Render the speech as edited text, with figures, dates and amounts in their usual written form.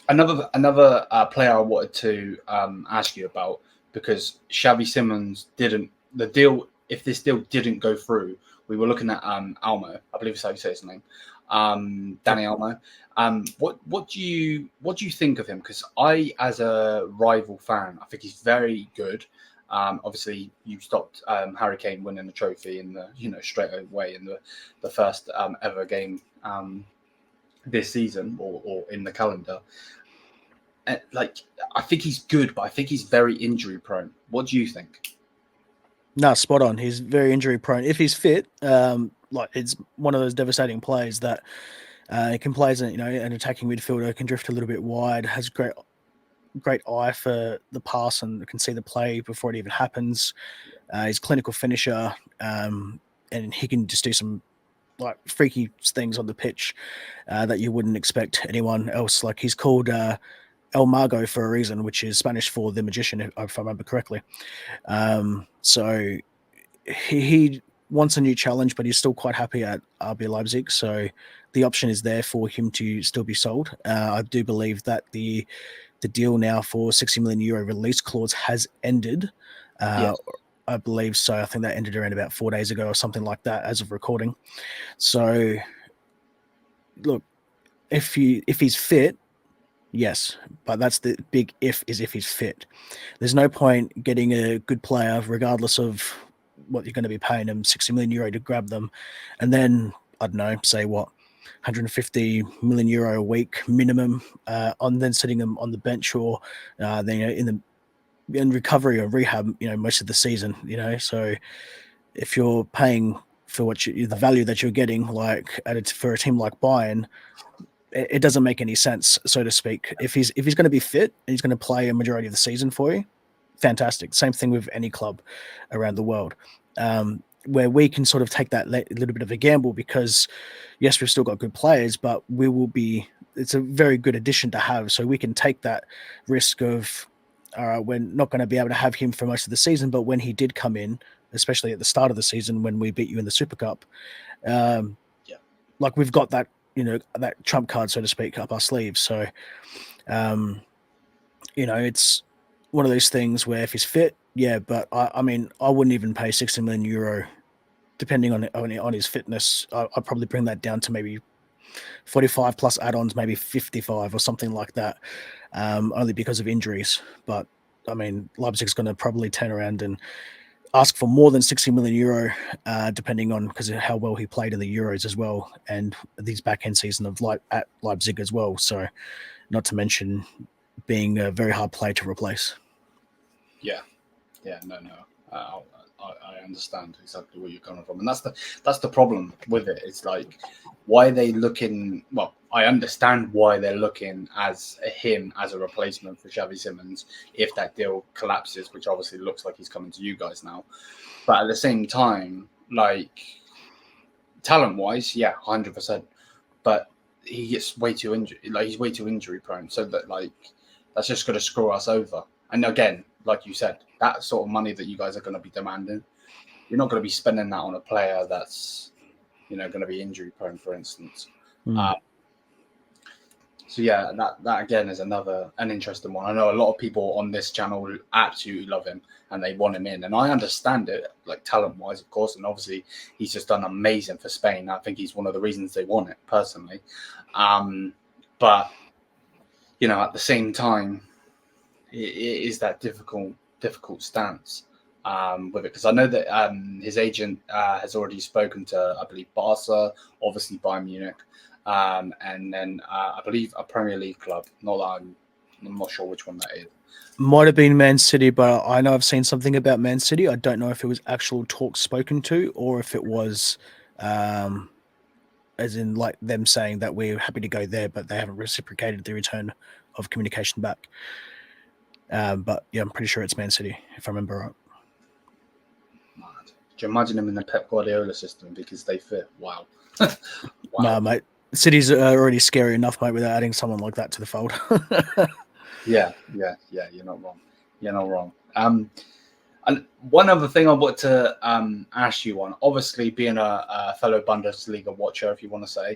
Another player I wanted to ask you about, because Xavi Simons didn't the deal. If this deal didn't go through, we were looking at Almo. I believe it's how you say his name, Dani Olmo. What do you think of him? Because I, as a rival fan, I think he's very good. Obviously, you stopped Harry Kane winning the trophy in the straight away in the first ever game this season or in the calendar. Like, I think he's good, but I think he's very injury prone. What do you think? No, spot on. He's very injury prone. If he's fit, like it's one of those devastating plays that he can play as an attacking midfielder, can drift a little bit wide, has great eye for the pass and can see the play before it even happens. He's a clinical finisher, and he can just do some like freaky things on the pitch that you wouldn't expect anyone else. Like he's called El Mago for a reason, which is Spanish for the magician, if I remember correctly. So he wants a new challenge, but he's still quite happy at RB Leipzig. So the option is there for him to still be sold. I do believe that the deal now for €60 million release clause has ended. Yes. I believe so. I think that ended around about 4 days ago or something like that as of recording. So look, if he's fit, yes, but that's the big if he's fit. There's no point getting a good player regardless of what you're going to be paying them €60 million to grab them, and then I don't know, say what, €150 million a week minimum, on then sitting them on the bench or then in recovery or rehab, most of the season. So if you're paying for the value that you're getting, like for a team like Bayern, it doesn't make any sense, so to speak. If he's going to be fit and he's going to play a majority of the season for you, fantastic. Same thing with any club around the world, where we can sort of take that little bit of a gamble because, yes, we've still got good players, but it's a very good addition to have. So we can take that risk of, we're not going to be able to have him for most of the season, but when he did come in, especially at the start of the season when we beat you in the Super Cup, like we've got that, that trump card, so to speak, up our sleeves. So, it's one of those things where if he's fit, yeah, but I mean, I wouldn't even pay €60 million, depending on his fitness. I'd probably bring that down to maybe 45 plus add-ons, maybe 55 or something like that, only because of injuries. But I mean, Leipzig's going to probably turn around and ask for more than €60 million, depending on because of how well he played in the Euros as well, and these back end season of at Leipzig as well. So, not to mention being a very hard player to replace. Yeah, no. I understand exactly where you're coming from, and that's the problem with it. It's like, why are they looking? Well, I understand why they're looking as him as a replacement for Xavi Simons if that deal collapses, which obviously looks like he's coming to you guys now. But at the same time, like, talent-wise, yeah, 100%. But he gets way too injured. Like, he's way too injury prone. So that's just going to screw us over. And again, like you said, that sort of money that you guys are going to be demanding, you're not going to be spending that on a player that's, going to be injury prone, for instance. So yeah, that again is an interesting one. I know a lot of people on this channel absolutely love him and they want him in, and I understand it, like talent wise, of course, and obviously he's just done amazing for Spain. I think he's one of the reasons they want it personally. But at the same time, it is that difficult stance with it, because I know that his agent has already spoken to, I believe, Barca, obviously Bayern Munich. And then I believe a Premier League club. I'm not sure which one that is. Might have been Man City, but I know I've seen something about Man City. I don't know if it was actual talk spoken to or if it was as in like them saying that we're happy to go there, but they haven't reciprocated the return of communication back. But yeah, I'm pretty sure it's Man City, if I remember right. Mad. Do you imagine them in the Pep Guardiola system because they fit? Wow. Wow. Nah, mate. City's already scary enough, mate, without adding someone like that to the fold. Yeah. You're not wrong. And one other thing I want to ask you on, obviously being a fellow Bundesliga watcher, if you want to say,